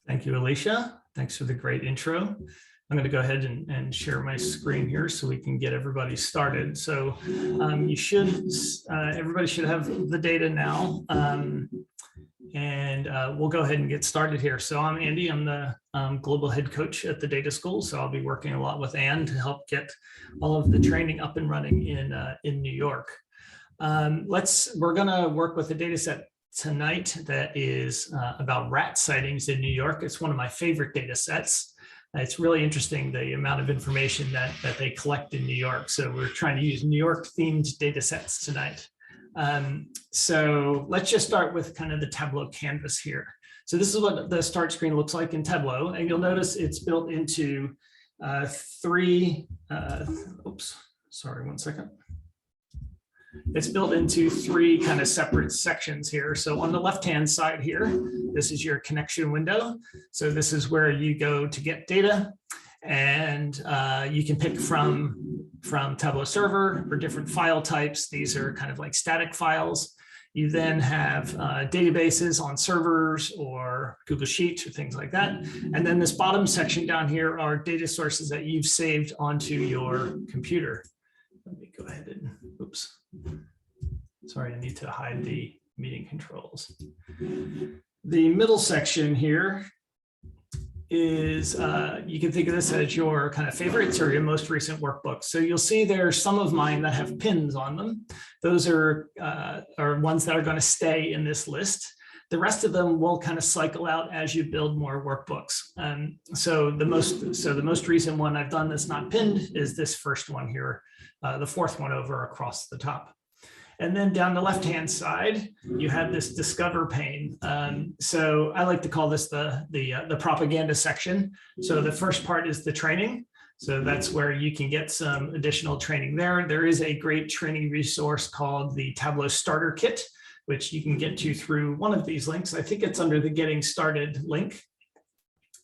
Thank you, Alicia. Thanks for the great intro. I'm going to go ahead and share my screen here so we can get everybody started. So everybody should have the data now. We'll go ahead and get started here. So I'm Andy. I'm the global head coach at the data school. So I'll be working a lot with Anne to help get all of the training up and running in New York. We're going to work with a data set tonight that is about rat sightings in New York. It's one of my favorite data sets. It's really interesting, the amount of information that they collect in New York. So we're trying to use New York themed data sets tonight. So let's just start with kind of the Tableau canvas here. So this is what the start screen looks like in Tableau. And you'll notice it's built into three, sorry, one second. It's built into three kind of separate sections here. So on the left-hand side here, this is your connection window. So this is where you go to get data, and you can pick from Tableau server or different file types. These are kind of like static files. You then have databases on servers or Google Sheets or things like that. And then this bottom section down here are data sources that you've saved onto your computer. Let me go ahead and, oops. Sorry, I need to hide the meeting controls. The middle section here is, you can think of this as your kind of favorites or your most recent workbooks. So you'll see there's some of mine that have pins on them. Those are ones that are going to stay in this list. The rest of them will kind of cycle out as you build more workbooks. So the most recent one I've done that's not pinned is this first one here, the fourth one over across the top. And then down the left-hand side, you have this discover pane. So I like to call this the propaganda section. So the first part is the training. So that's where you can get some additional training there. There is a great training resource called the Tableau Starter Kit, which you can get to through one of these links. I think it's under the Getting Started link.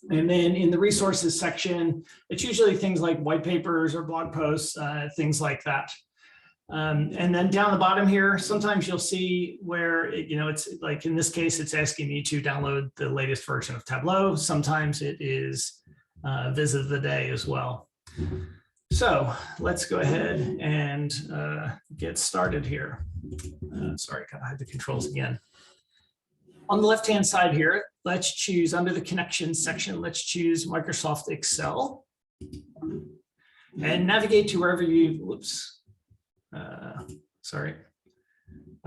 And then in the resources section, it's usually things like white papers or blog posts, things like that. And then down the bottom here, sometimes you'll see where, it's like in this case, it's asking me to download the latest version of Tableau. Sometimes it is visit of the day as well. So let's go ahead and get started here. Sorry, gotta hide the controls again. On the left-hand side here, let's choose under the connections section, let's choose Microsoft Excel and navigate to wherever you, whoops. Sorry.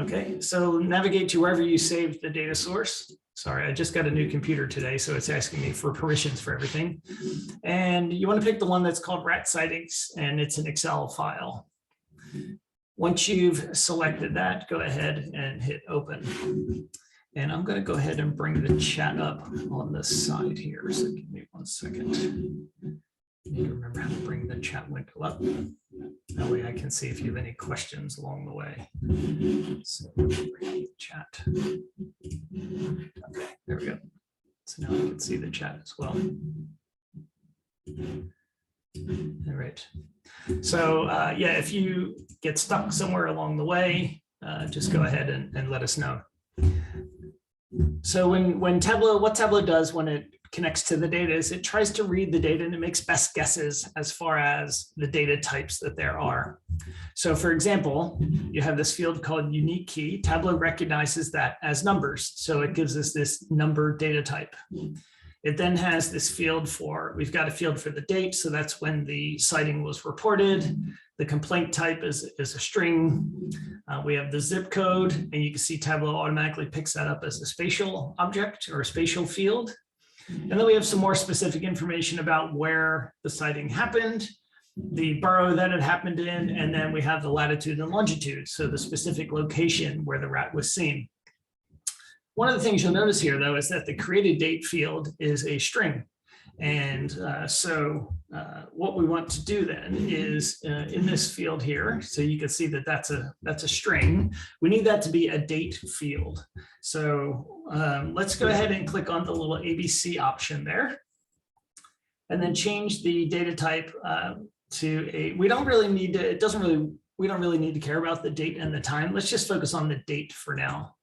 Okay, so navigate to wherever you saved the data source. Sorry, I just got a new computer today, so it's asking me for permissions for everything. And you want to pick the one that's called rat sightings, and it's an Excel file. Once you've selected that, go ahead and hit open. And I'm going to go ahead and bring the chat up on this side here. So give me 1 second. I need to remember how to bring the chat window up. That way I can see if you have any questions along the way. So bring the chat. Okay, there we go. So now I can see the chat as well. All right. So yeah, if you get stuck somewhere along the way, just go ahead and let us know. So what Tableau does when it connects to the data is it tries to read the data and it makes best guesses as far as the data types that there are. So for example, you have this field called unique key. Tableau recognizes that as numbers. So it gives us this number data type. It then has this field we've got a field for the date. So that's when the sighting was reported. The complaint type is a string. We have the zip code, and you can see Tableau automatically picks that up as a spatial object or a spatial field. And then we have some more specific information about where the sighting happened, the borough that it happened in, and then we have the latitude and longitude, so the specific location where the rat was seen. One of the things you'll notice here, though, is that the created date field is a string. And so what we want to do then is in this field here, so you can see that that's a string. We need that to be a date field. So let's go ahead and click on the little ABC option there, and then change the data type to a. We don't really need to. We don't really need to care about the date and the time. Let's just focus on the date for now,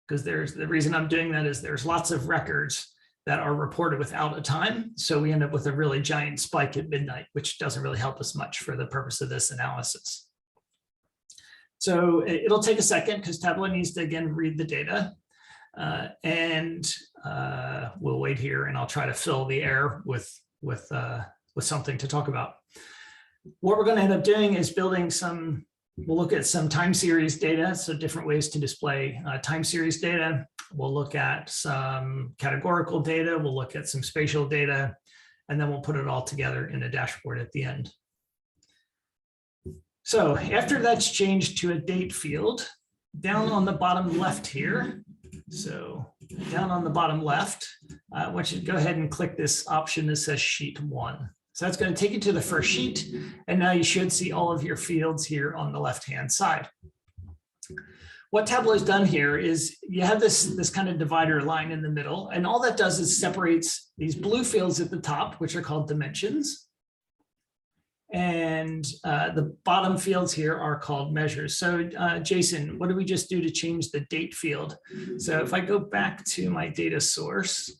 because the reason I'm doing that is there's lots of records that are reported without a time. So we end up with a really giant spike at midnight, which doesn't really help us much for the purpose of this analysis. So it'll take a second because Tableau needs to, again, read the data. We'll wait here and I'll try to fill the air with something to talk about. What we're going to end up doing is building some, we'll look at some time series data, so different ways to display time series data. We'll look at some categorical data, we'll look at some spatial data, and then we'll put it all together in a dashboard at the end. So after that's changed to a date field, down on the bottom left here, so down on the bottom left, I want you to go ahead and click this option that says sheet 1. So that's going to take you to the first sheet, and now you should see all of your fields here on the left-hand side. What Tableau has done here is you have this kind of divider line in the middle, and all that does is separates these blue fields at the top, which are called dimensions. And the bottom fields here are called measures. So Jason, what did we just do to change the date field? So if I go back to my data source,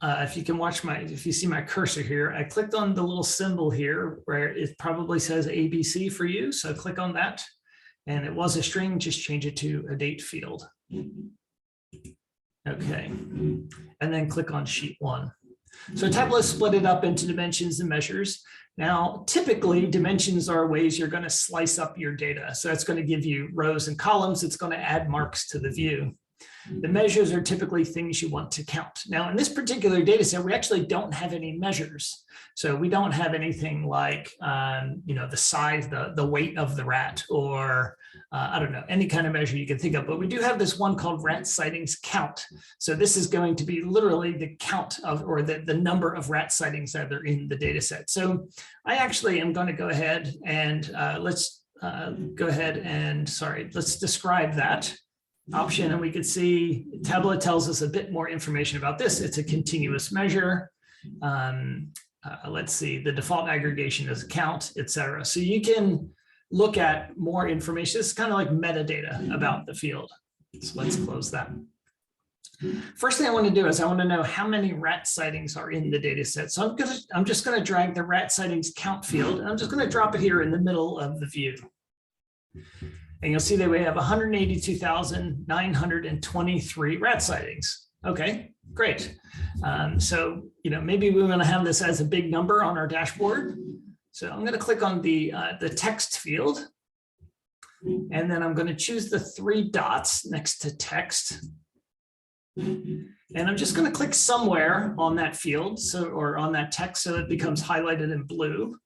if you can watch if you see my cursor here, I clicked on the little symbol here where it probably says ABC for you. So click on that, and it was a string, just change it to a date field. Okay, and then click on sheet 1. So Tableau split it up into dimensions and measures. Now, typically dimensions are ways you're going to slice up your data. So it's going to give you rows and columns. It's going to add marks to the view. The measures are typically things you want to count. Now, in this particular data set, we actually don't have any measures. So we don't have anything like, the size, the weight of the rat, or I don't know, any kind of measure you can think of. But we do have this one called rat sightings count. So this is going to be literally the count of, or the number of rat sightings that are in the data set. So I actually am going to go ahead and let's describe that option, and we could see Tableau tells us a bit more information about this. It's a continuous measure. Let's see, the default aggregation is count, etc. So you can look at more information. It's kind of like metadata about the field. So let's close that. First thing I want to do is I want to know how many rat sightings are in the data set. So I'm just going to drag the rat sightings count field, and I'm just going to drop it here in the middle of the view. And you'll see that we have 182,923 rat sightings. Okay, great. So, maybe we want to have this as a big number on our dashboard. So I'm going to click on the text field, and then I'm going to choose the 3 dots next to text. And I'm just going to click somewhere on that field, or on that text, so it becomes highlighted in blue.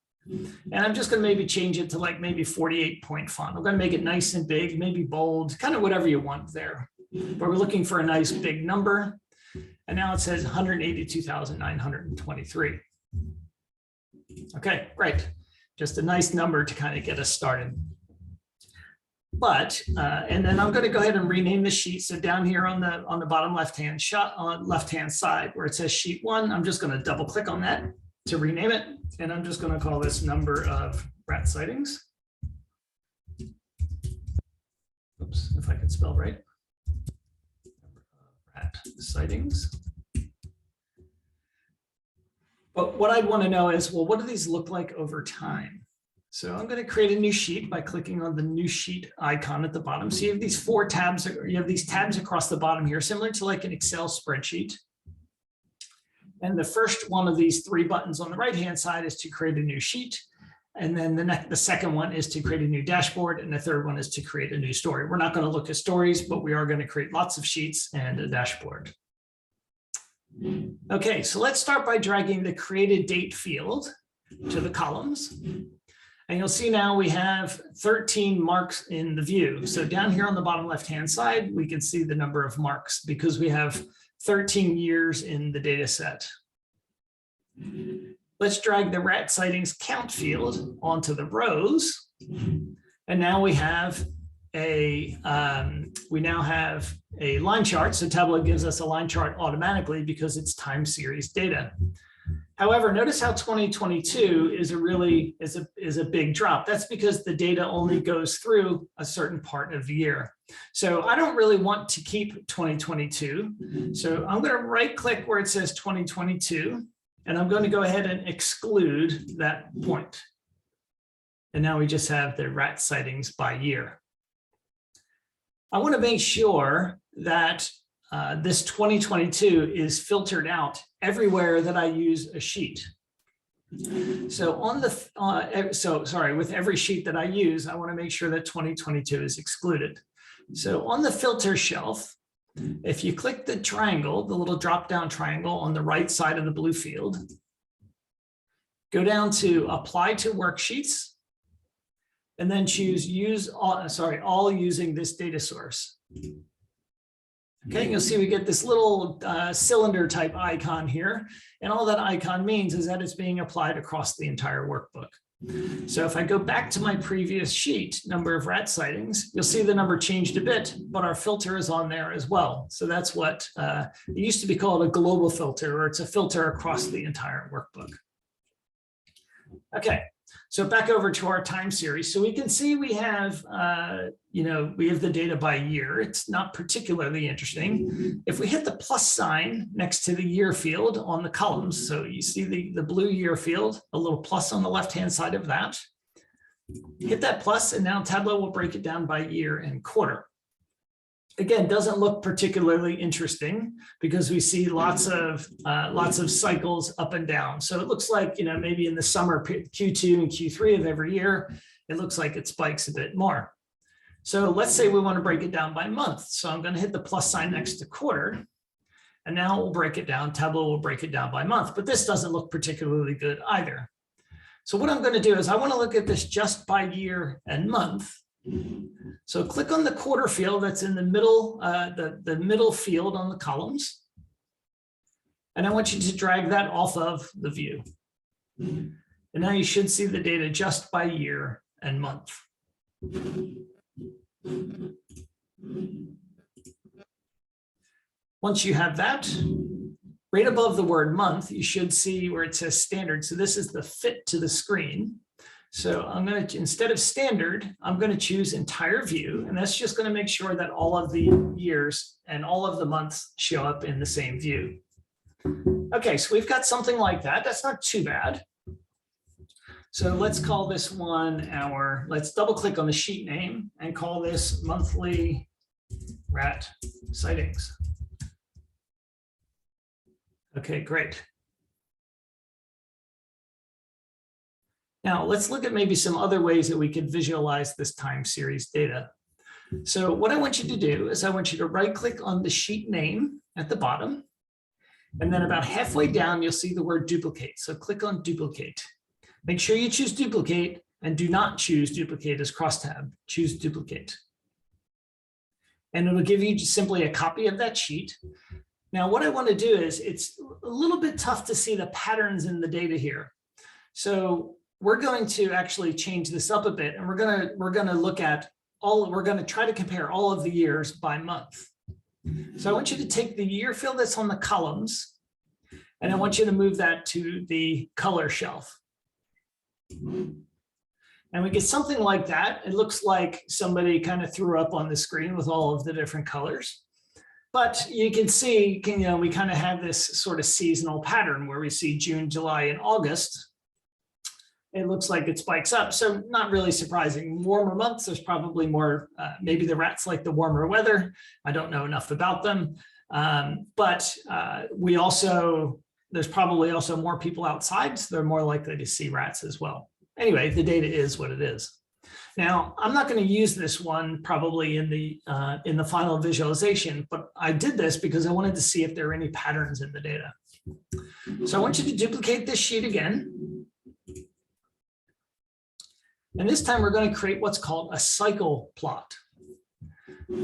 And I'm just going to maybe change it to like maybe 48-point font. I'm going to make it nice and big, maybe bold, kind of whatever you want there. But we're looking for a nice big number. And now it says 182,923. Okay, great. Just a nice number to kind of get us started. But, and then I'm going to go ahead and rename the sheet. So down here on the bottom left-hand side where it says sheet 1, I'm just going to double click on that to rename it. And I'm just going to call this number of rat sightings. Oops, if I can spell right. Rat sightings. But what I'd want to know is, well, what do these look like over time? So I'm going to create a new sheet by clicking on the new sheet icon at the bottom. So you have these 4 tabs, you have these tabs across the bottom here, similar to like an Excel spreadsheet. And the first one of these 3 buttons on the right-hand side is to create a new sheet. And then the second one is to create a new dashboard. And the third one is to create a new story. We're not going to look at stories, but we are going to create lots of sheets and a dashboard. Okay, so let's start by dragging the created date field to the columns. And you'll see now we have 13 marks in the view. So down here on the bottom left-hand side, we can see the number of marks because we have 13 years in the data set. Let's drag the rat sightings count field onto the rows. And now we have a line chart. So Tableau gives us a line chart automatically because it's time series data. However, notice how 2022 is a big drop. That's because the data only goes through a certain part of the year. So I don't really want to keep 2022. So I'm going to right click where it says 2022, and I'm going to go ahead and exclude that point. And now we just have the rat sightings by year. I want to make sure that this 2022 is filtered out everywhere that I use a sheet. So on the, with every sheet that I use, I want to make sure that 2022 is excluded. So on the filter shelf, if you click the triangle, the little drop-down triangle on the right side of the blue field, go down to Apply to Worksheets, and then choose all using this data source. Okay, you'll see we get this little cylinder type icon here. And all that icon means is that it's being applied across the entire workbook. So if I go back to my previous sheet, number of rat sightings, you'll see the number changed a bit, but our filter is on there as well. So that's what it used to be called a global filter, or it's a filter across the entire workbook. Okay. So back over to our time series. So we can see we have, we have the data by year. It's not particularly interesting. If we hit the plus sign next to the year field on the columns, so you see the blue year field, a little plus on the left-hand side of that, hit that plus, and now Tableau will break it down by year and quarter. Again, doesn't look particularly interesting because we see lots of cycles up and down. So it looks like, maybe in the summer Q2 and Q3 of every year, it looks like it spikes a bit more. So let's say we want to break it down by month. So I'm going to hit the plus sign next to quarter, and now we'll break it down. Tableau will break it down by month, but this doesn't look particularly good either. So what I'm going to do is I want to look at this just by year and month. So click on the quarter field that's in the middle, the middle field on the columns. And I want you to drag that off of the view. And now you should see the data just by year and month. Once you have that, right above the word month, you should see where it says standard. So this is the fit to the screen. So I'm going to, instead of standard, I'm going to choose entire view, and that's just going to make sure that all of the years and all of the months show up in the same view. Okay, so we've got something like that. That's not too bad. So let's call this one let's double click on the sheet name and call this monthly rat sightings. Okay, great. Now, let's look at maybe some other ways that we could visualize this time series data. So what I want you to do is I want you to right click on the sheet name at the bottom. And then about halfway down, you'll see the word duplicate. So click on duplicate. Make sure you choose duplicate and do not choose duplicate as crosstab. Choose duplicate. And it'll give you just simply a copy of that sheet. Now, what I want to do is it's a little bit tough to see the patterns in the data here. So we're going to actually change this up a bit, and we're going to look at we're going to try to compare all of the years by month. So I want you to take the year field that's on the columns, and I want you to move that to the color shelf. And we get something like that. It looks like somebody kind of threw up on the screen with all of the different colors. But you can see, we kind of have this sort of seasonal pattern where we see June, July, and August. It looks like it spikes up. So not really surprising. Warmer months, there's probably more, maybe the rats like the warmer weather. I don't know enough about them. But there's probably also more people outside, so they're more likely to see rats as well. Anyway, the data is what it is. Now, I'm not going to use this one probably in the final visualization, but I did this because I wanted to see if there are any patterns in the data. So I want you to duplicate this sheet again. And this time we're going to create what's called a cycle plot.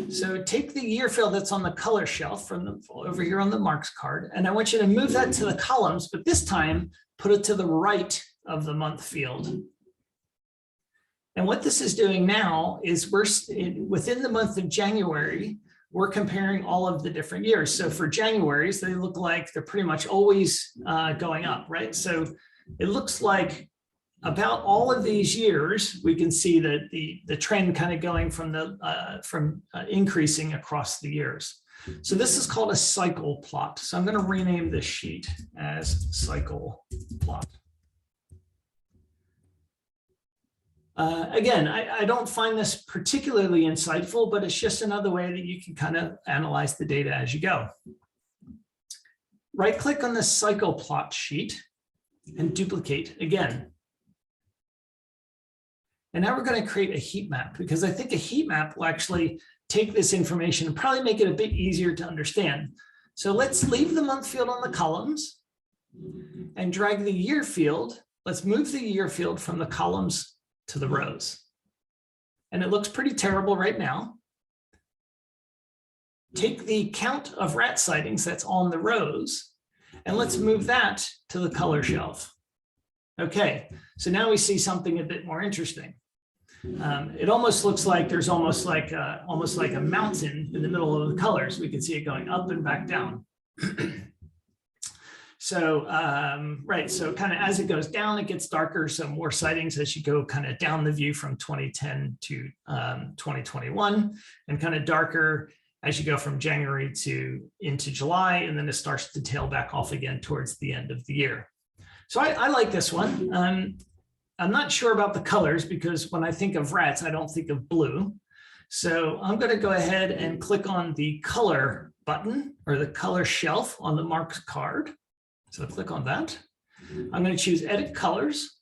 So take the year field that's on the color shelf from over here on the marks card, and I want you to move that to the columns, but this time put it to the right of the month field. And what this is doing now is within the month of January, we're comparing all of the different years. So for January's, they look like they're pretty much always going up, right? So it looks like about all of these years, we can see that the trend kind of going from increasing across the years. So this is called a cycle plot. So I'm going to rename this sheet as cycle plot. Again, I don't find this particularly insightful, but it's just another way that you can kind of analyze the data as you go. Right-click on the cycle plot sheet and duplicate again. And now we're going to create a heat map, because I think a heat map will actually take this information and probably make it a bit easier to understand. So let's leave the month field on the columns and drag the year field. Let's move the year field from the columns to the rows. And it looks pretty terrible right now. Take the count of rat sightings that's on the rows, and let's move that to the color shelf. Okay, so now we see something a bit more interesting. It almost looks like there's almost like a mountain in the middle of the colors. We can see it going up and back down. So, right, so kind of as it goes down, it gets darker. So more sightings as you go kind of down the view from 2010 to 2021, and kind of darker as you go from January into July, and then it starts to tail back off again towards the end of the year. So I like this one. I'm not sure about the colors, because when I think of rats, I don't think of blue. So I'm going to go ahead and click on the color button, or the color shelf on the marked card. So click on that. I'm going to choose edit colors.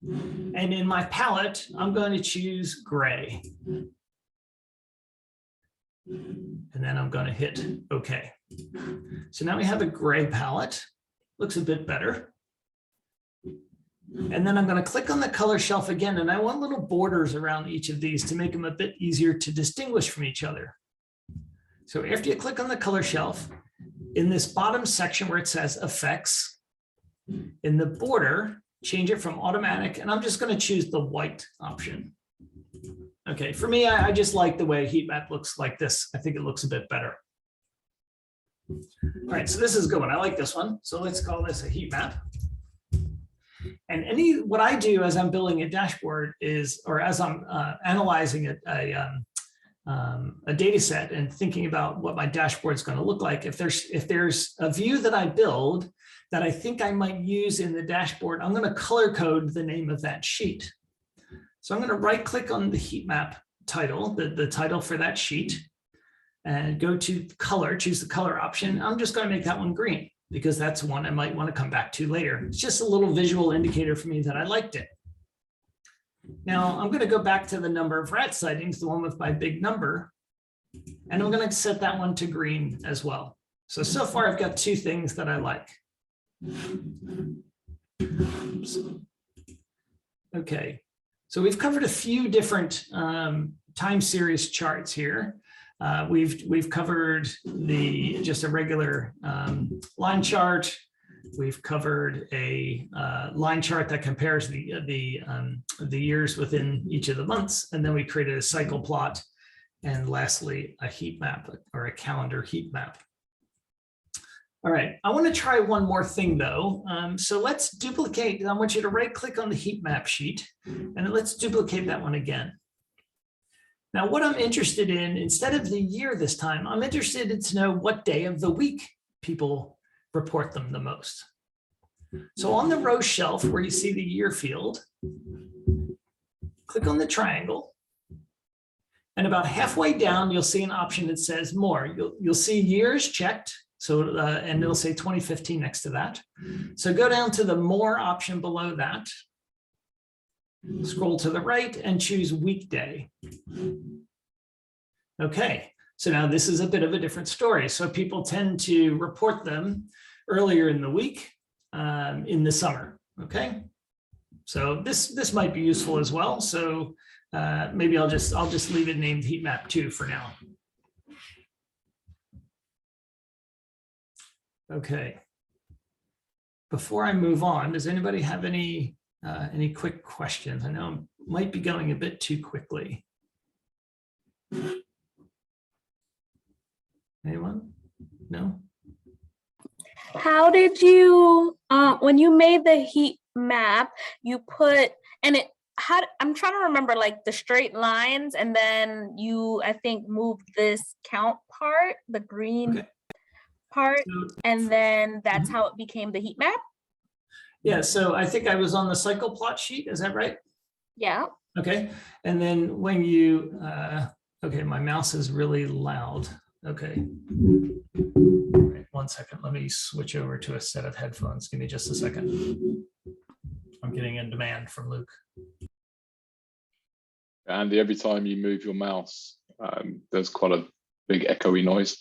And in my palette, I'm going to choose gray. And then I'm going to hit OK. So now we have a gray palette. Looks a bit better. And then I'm going to click on the color shelf again, and I want little borders around each of these to make them a bit easier to distinguish from each other. So after you click on the color shelf, in this bottom section where it says effects, in the border, change it from automatic, and I'm just going to choose the white option. Okay, for me, I just like the way a heat map looks like this. I think it looks a bit better. All right, so this is a good one. I like this one. So let's call this a heat map. And what I do as I'm building a dashboard is, or as I'm analyzing a data set and thinking about what my dashboard is going to look like, if there's a view that I build that I think I might use in the dashboard, I'm going to color code the name of that sheet. So I'm going to right click on the heat map title, the title for that sheet, and go to color, choose the color option. I'm just going to make that one green, because that's one I might want to come back to later. It's just a little visual indicator for me that I liked it. Now I'm going to go back to the number of rat sightings, the one with my big number, and I'm going to set that one to green as well. So far I've got two things that I like. Okay, so we've covered a few different time series charts here. We've covered just a regular line chart. We've covered a line chart that compares the years within each of the months, and then we created a cycle plot, and lastly a heat map, or a calendar heat map. All right, I want to try one more thing though. So let's duplicate. I want you to right click on the heat map sheet, and let's duplicate that one again. Now, what I'm interested in, instead of the year this time, I'm interested in to know what day of the week people report them the most. So on the row shelf where you see the year field, click on the triangle, and about halfway down, you'll see an option that says more. You'll see years checked, so and it'll say 2015 next to that. So go down to the more option below that. Scroll to the right and choose weekday. Okay, so now this is a bit of a different story. So people tend to report them earlier in the week, in the summer. Okay, so this might be useful as well. So maybe I'll just leave it named heat map 2 for now. Okay. Before I move on, does anybody have any quick questions? I know I might be going a bit too quickly. Anyone? No? How did you, when you made the heat map, you put, and it had, I'm trying to remember like the straight lines, and then you, I think, moved this count part, the green part, and then that's how it became the heat map? Yeah, so I think I was on the cycle plot sheet, is that right? Yeah. Okay, and then when you, okay, my mouse is really loud. Okay. Right, 1 second, let me switch over to a set of headphones. Give me just a second. I'm getting a demand from Luke. Andy, every time you move your mouse, there's quite a big echoey noise.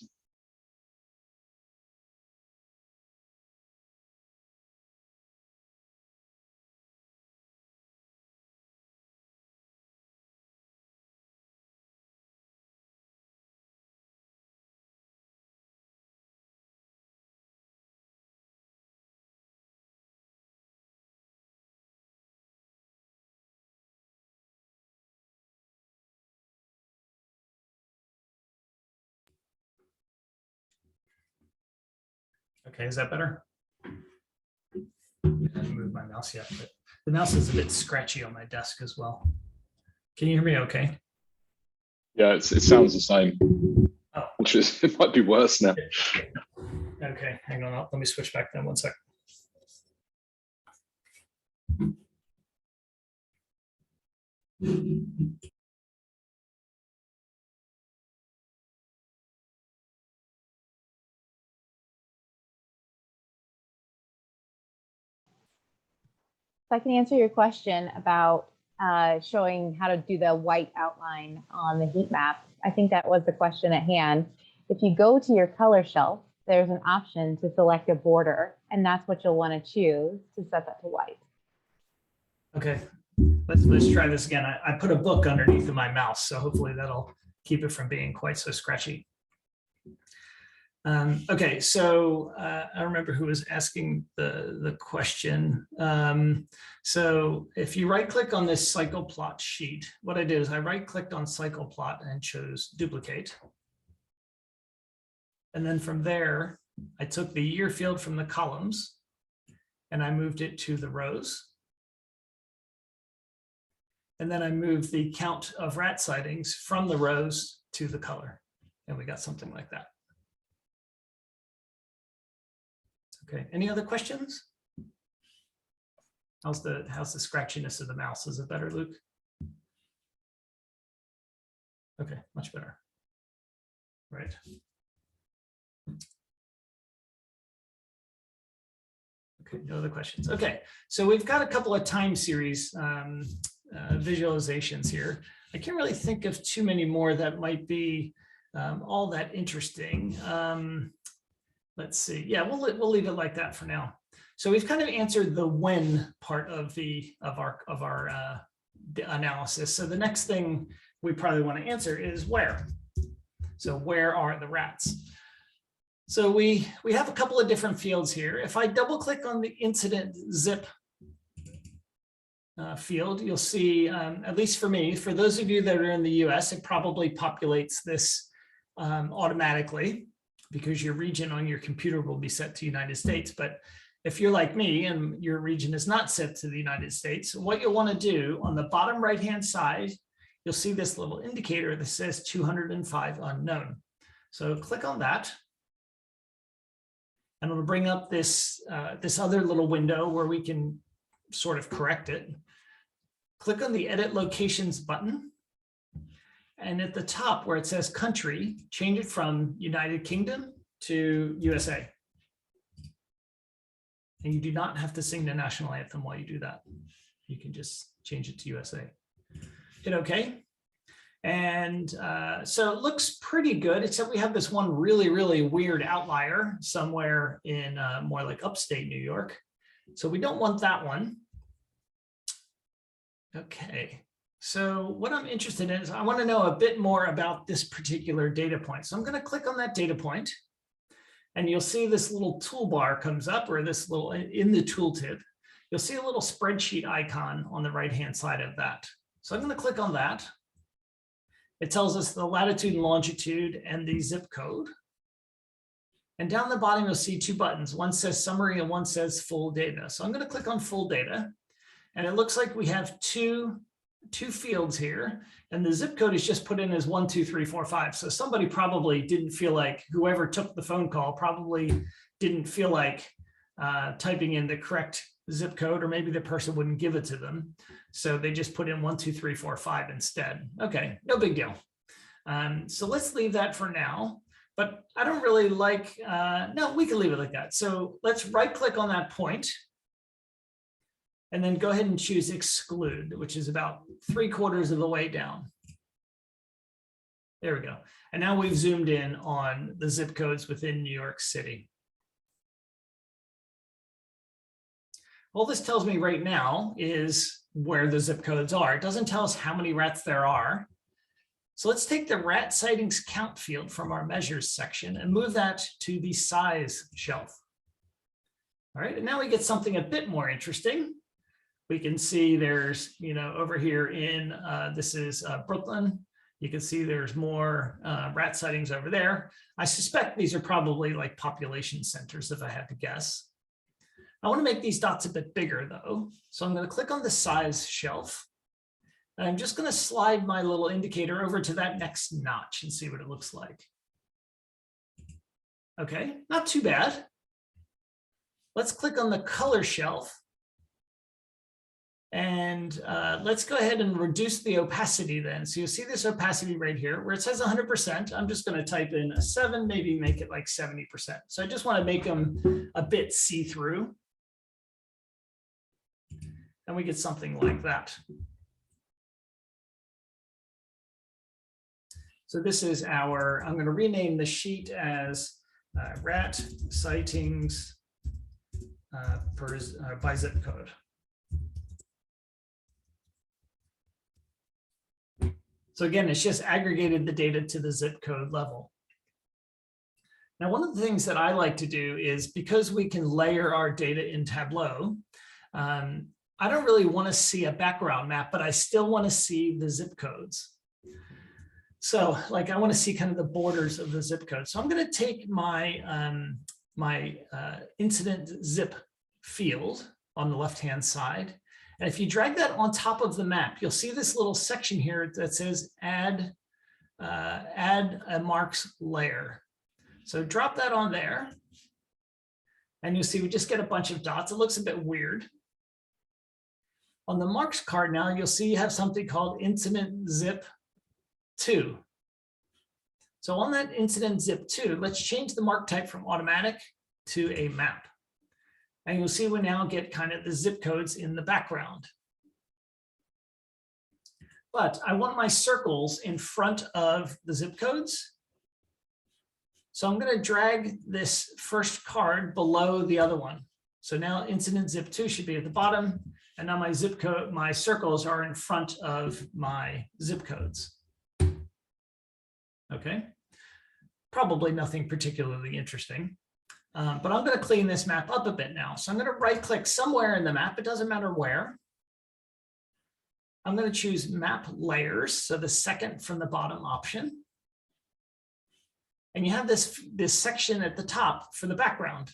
Okay, is that better? I haven't moved my mouse yet, but the mouse is a bit scratchy on my desk as well. Can you hear me okay? Yeah, it sounds the same. Oh. Which is, it might be worse now. Okay, hang on, let me switch back then 1 sec. If I can answer your question about showing how to do the white outline on the heat map, I think that was the question at hand. If you go to your color shelf, there's an option to select a border, and that's what you'll want to choose to set that to white. Okay, let's try this again. I put a book underneath of my mouse, so hopefully that'll keep it from being quite so scratchy. Okay, so I remember who was asking the question. So if you right click on this cycle plot sheet, what I did is I right clicked on cycle plot and chose duplicate. And then from there, I took the year field from the columns and I moved it to the rows. And then I moved the count of rat sightings from the rows to the color. And we got something like that. Okay, any other questions? How's the scratchiness of the mouse? Is it better, Luke? Okay, much better. Right. Okay, no other questions. Okay, so we've got a couple of time series visualizations here. I can't really think of too many more that might be all that interesting. Let's see. Yeah, we'll leave it like that for now. So we've kind of answered the when part of our analysis. So the next thing we probably want to answer is where. So where are the rats? So we have a couple of different fields here. If I double click on the incident zip field, you'll see, at least for me, for those of you that are in the US, it probably populates this automatically because your region on your computer will be set to United States. But if you're like me and your region is not set to the United States, what you'll want to do on the bottom right-hand side, you'll see this little indicator that says 205 unknown. So click on that. And it'll bring up this, this other little window where we can sort of correct it. Click on the Edit Locations button. And at the top where it says country, change it from United Kingdom to USA. And you do not have to sing the national anthem while you do that. You can just change it to USA. Hit OK. And so it looks pretty good, except we have this one really, really weird outlier somewhere in more like upstate New York. So we don't want that one. Okay. So what I'm interested in is I want to know a bit more about this particular data point. So I'm going to click on that data point. And you'll see this little toolbar comes up, or this little in the tooltip. You'll see a little spreadsheet icon on the right-hand side of that. So I'm going to click on that. It tells us the latitude and longitude and the zip code. And down the bottom, you'll see two buttons. One says summary and one says full data. So I'm going to click on full data. And it looks like we have two fields here. And the zip code is just put in as 12345. So somebody probably didn't feel like, whoever took the phone call probably didn't feel like typing in the correct zip code, or maybe the person wouldn't give it to them. So they just put in 12345 instead. Okay, no big deal. So let's leave that for now. But I don't really like, no, we can leave it like that. So let's right click on that point and then go ahead and choose exclude, which is about 3/4 of the way down. There we go. And now we've zoomed in on the zip codes within New York City. All this tells me right now is where the zip codes are. It doesn't tell us how many rats there are. So let's take the rat sightings count field from our measures section and move that to the size shelf. All right, and now we get something a bit more interesting. We can see there's, over here in, this is Brooklyn. You can see there's more rat sightings over there. I suspect these are probably like population centers, if I had to guess. I want to make these dots a bit bigger though. So I'm going to click on the size shelf. And I'm just going to slide my little indicator over to that next notch and see what it looks like. Okay, not too bad. Let's click on the color shelf. And let's go ahead and reduce the opacity then. So you see this opacity right here where it says 100%. I'm just going to type in a 7, maybe make it like 70%. So I just want to make them a bit see-through. And we get something like that. So this is our, I'm going to rename the sheet as rat sightings by zip code. So again, it's just aggregated the data to the zip code level. Now, one of the things that I like to do is, because we can layer our data in Tableau, I don't really want to see a background map, but I still want to see the zip codes. So like I want to see kind of the borders of the zip code. So I'm going to take my, incident zip field on the left-hand side. And if you drag that on top of the map, you'll see this little section here that says add a marks layer. So drop that on there. And you'll see we just get a bunch of dots. It looks a bit weird. On the marks card now, you'll see you have something called incident zip 2. So on that incident zip 2, let's change the mark type from automatic to a map. And you'll see we now get kind of the zip codes in the background. But I want my circles in front of the zip codes. So I'm going to drag this first card below the other one. So now incident zip 2 should be at the bottom. And now my zip code, my circles are in front of my zip codes. Okay, probably nothing particularly interesting, but I'm going to clean this map up a bit now. So I'm going to right click somewhere in the map. It doesn't matter where. I'm going to choose map layers. So the second from the bottom option. And you have this section at the top for the background.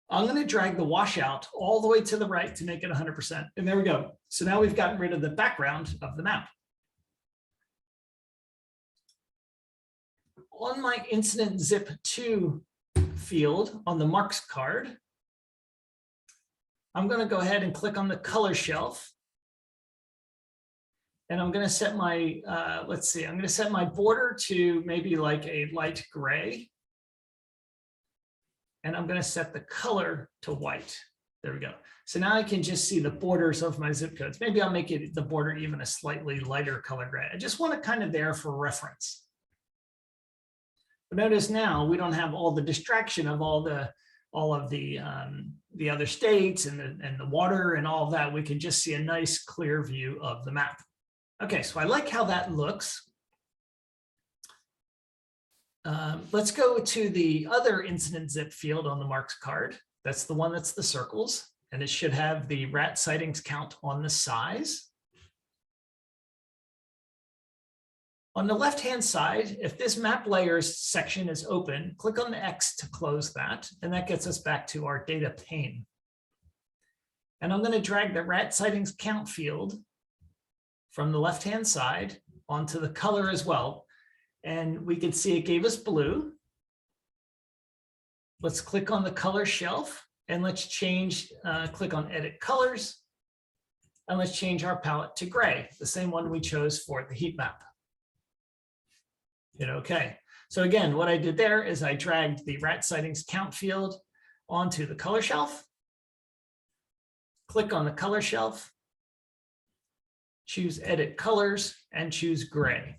I'm going to drag the washout all the way to the right to make it 100%. And there we go. So now we've gotten rid of the background of the map. On my incident zip 2 field on the marks card, I'm going to go ahead and click on the color shelf. And I'm going to set my, let's see, I'm going to set my border to maybe like a light gray. And I'm going to set the color to white. There we go. So now I can just see the borders of my zip codes. Maybe I'll make it the border even a slightly lighter color gray. I just want it kind of there for reference. But notice now we don't have all the distraction of all of the other states and the water and all of that. We can just see a nice clear view of the map. Okay, so I like how that looks. Let's go to the other incident zip field on the marks card. That's the one that's the circles, and it should have the rat sightings count on the size. On the left-hand side, if this map layers section is open, click on the X to close that, and that gets us back to our data pane. And I'm going to drag the rat sightings count field from the left-hand side onto the color as well. And we can see it gave us blue. Let's click on the color shelf and let's change, click on edit colors. And let's change our palette to gray, the same one we chose for the heat map. Hit OK. So again, what I did there is I dragged the rat sightings count field onto the color shelf. Click on the color shelf, choose edit colors, and choose gray.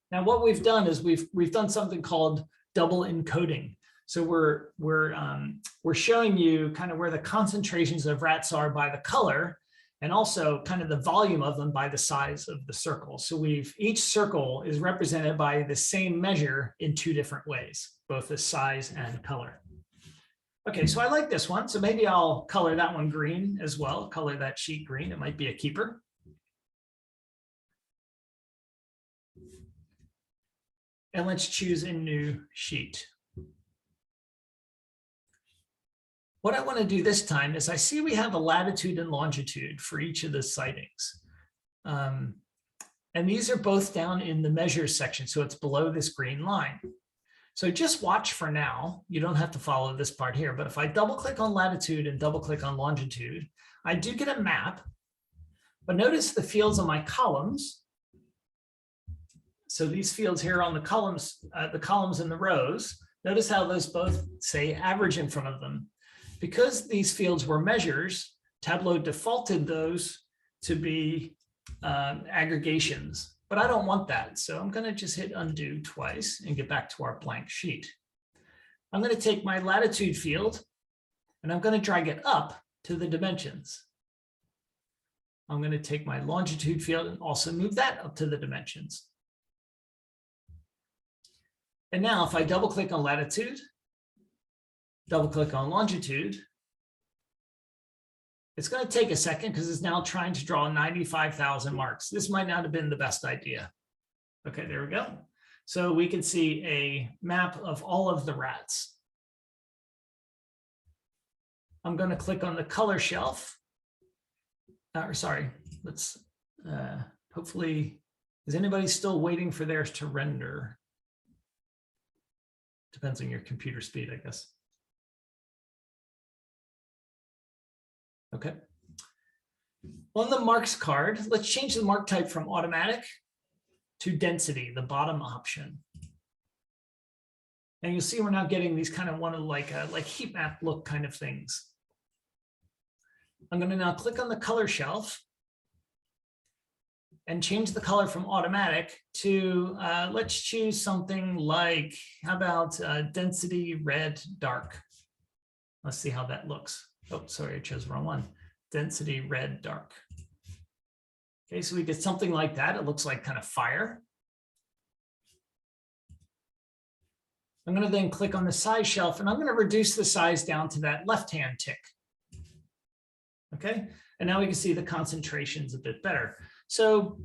Now what we've done is we've done something called double encoding. So we're showing you kind of where the concentrations of rats are by the color, and also kind of the volume of them by the size of the circle. So each circle is represented by the same measure in two different ways, both the size and color. Okay, so I like this one. So maybe I'll color that one green as well, color that sheet green. It might be a keeper. And let's choose a new sheet. What I want to do this time is I see we have a latitude and longitude for each of the sightings. And these are both down in the measures section, so it's below this green line. So just watch for now. You don't have to follow this part here, but if I double click on latitude and double click on longitude, I do get a map, but notice the fields on my columns. So these fields here on the columns and the rows, notice how those both say average in front of them. Because these fields were measures, Tableau defaulted those to be aggregations. But I don't want that, so I'm going to just hit undo twice and get back to our blank sheet. I'm going to take my latitude field and I'm going to drag it up to the dimensions. I'm going to take my longitude field and also move that up to the dimensions. And now if I double click on latitude, double click on longitude, it's going to take a second because it's now trying to draw 95,000 marks. This might not have been the best idea. Okay, there we go. So we can see a map of all of the rats. I'm going to click on the color shelf. Let's hopefully, is anybody still waiting for theirs to render? Depends on your computer speed, I guess. Okay. On the marks card, let's change the mark type from automatic to density, the bottom option. And you'll see we're now getting these kind of like heat map look kind of things. I'm going to now click on the color shelf and change the color from automatic to, let's choose something like, how about density red dark? Let's see how that looks. Oh, sorry, I chose the wrong one. Density red dark. Okay, so we get something like that. It looks like kind of fire. I'm going to then click on the size shelf and I'm going to reduce the size down to that left-hand tick. Okay, and now we can see the concentrations a bit better. So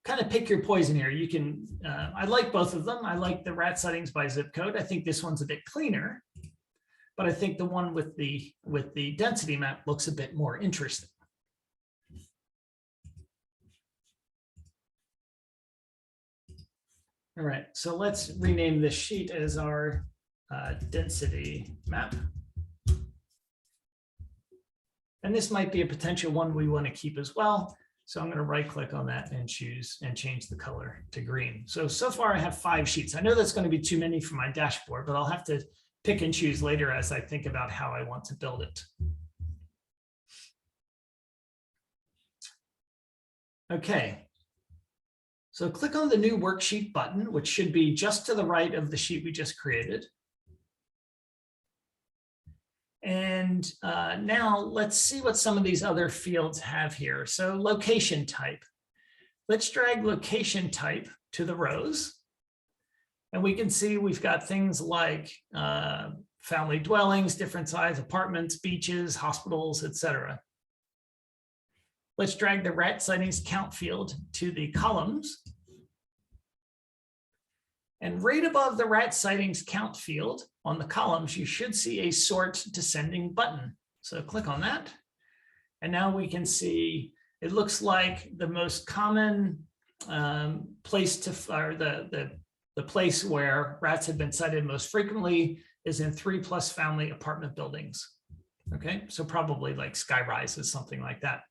kind of pick your poison here. You can, I like both of them. I like the rat sightings by zip code. I think this one's a bit cleaner. But I think the one with the density map looks a bit more interesting. All right, so let's rename this sheet as our density map. And this might be a potential one we want to keep as well. So I'm going to right click on that and choose and change the color to green. So far I have 5 sheets. I know that's going to be too many for my dashboard, but I'll have to pick and choose later as I think about how I want to build it. Okay, so click on the new worksheet button, which should be just to the right of the sheet we just created. And now let's see what some of these other fields have here. So location type. Let's drag location type to the rows. And we can see we've got things like family dwellings, different size apartments, beaches, hospitals, etc. Let's drag the rat sightings count field to the columns. And right above the rat sightings count field on the columns, you should see a sort descending button. So click on that. And now we can see, it looks like the most common place to, or the place where rats have been sighted most frequently is in 3+ family apartment buildings. Okay, so probably like sky rises, something like that.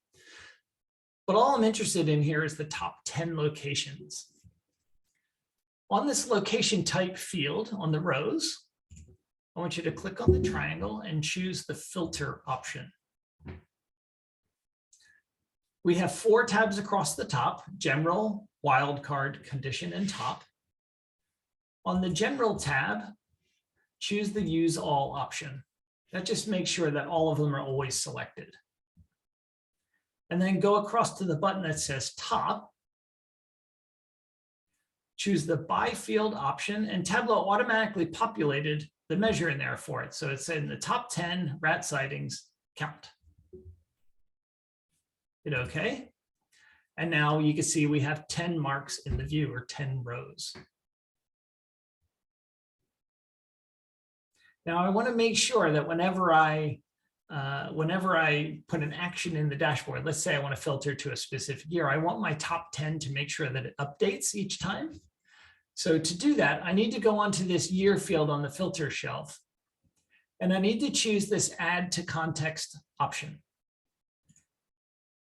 But all I'm interested in here is the top 10 locations. On this location type field on the rows, I want you to click on the triangle and choose the filter option. We have 4 tabs across the top: general, wildcard, condition, and top. On the general tab, choose the use all option. That just makes sure that all of them are always selected. And then go across to the button that says top. Choose the by field option, and Tableau automatically populated the measure in there for it. So it's in the top 10 rat sightings count. Hit OK. And now you can see we have 10 marks in the view, or 10 rows. Now I want to make sure that whenever I put an action in the dashboard, let's say I want to filter to a specific year, I want my top 10 to make sure that it updates each time. So to do that, I need to go onto this year field on the filter shelf, and I need to choose this add to context option.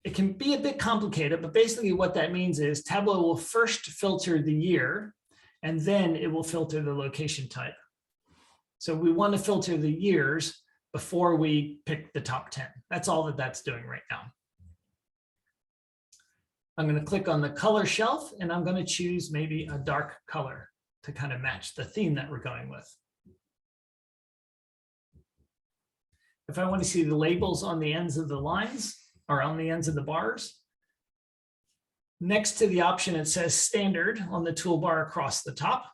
It can be a bit complicated, but basically what that means is Tableau will first filter the year, and then it will filter the location type. So we want to filter the years before we pick the top 10. That's all that that's doing right now. I'm going to click on the color shelf, and I'm going to choose maybe a dark color to kind of match the theme that we're going with. If I want to see the labels on the ends of the lines or on the ends of the bars, next to the option it says standard on the toolbar across the top.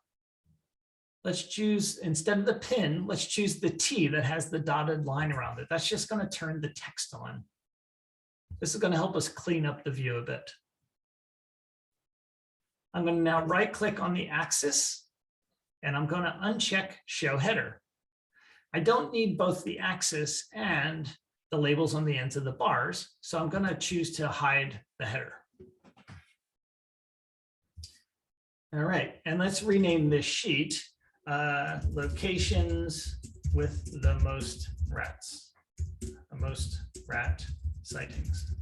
Let's choose, instead of the pin, let's choose the T that has the dotted line around it. That's just going to turn the text on. This is going to help us clean up the view a bit. I'm going to now right click on the axis, and I'm going to uncheck show header. I don't need both the axis and the labels on the ends of the bars, so I'm going to choose to hide the header. All right, and let's rename this sheet locations with the most rats, the most rat sightings.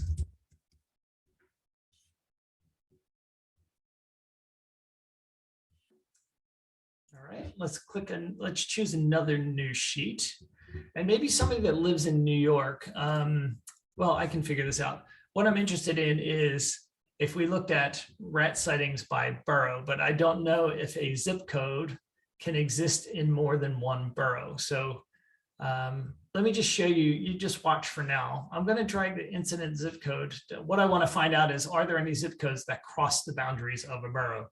All right, let's click on, let's choose another new sheet. And maybe somebody that lives in New York, well, I can figure this out. What I'm interested in is if we looked at rat sightings by borough, but I don't know if a zip code can exist in more than one borough. So let me just show you, you just watch for now. I'm going to drag the incident zip code. What I want to find out is, are there any zip codes that cross the boundaries of a borough?